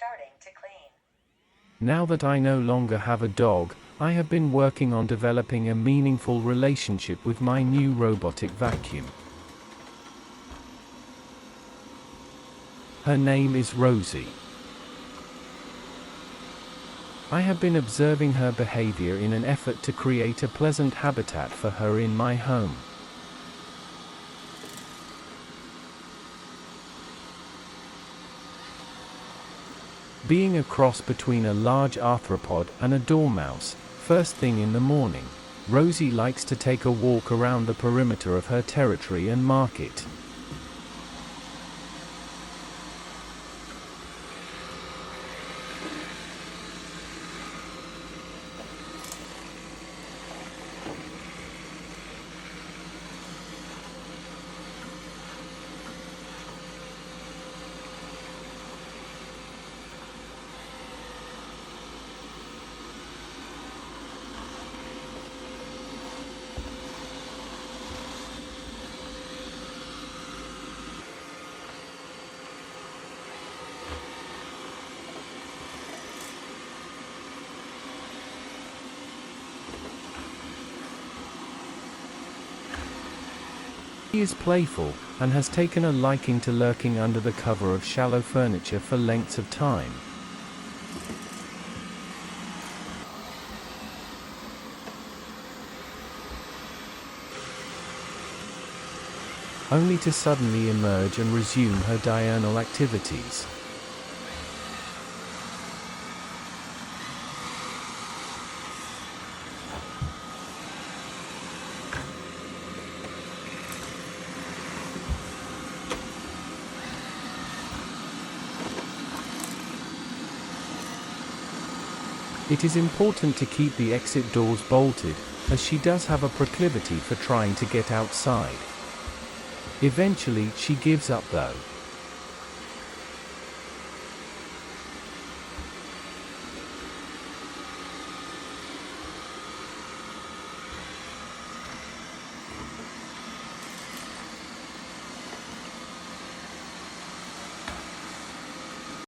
starting to clean. Now that I no longer have a dog, I have been working on developing a meaningful relationship with my new robotic vacuum. Her name is Rosie. I have been observing her behavior in an effort to create a pleasant habitat for her in my home. Being a cross between a large arthropod and a dormouse, first thing in the morning, Rosie likes to take a walk around the perimeter of her territory and mark it. She is playful, and has taken a liking to lurking under the cover of shallow furniture for lengths of time. Only to suddenly emerge and resume her diurnal activities. It is important to keep the exit doors bolted, as she does have a proclivity for trying to get outside. Eventually, she gives up though.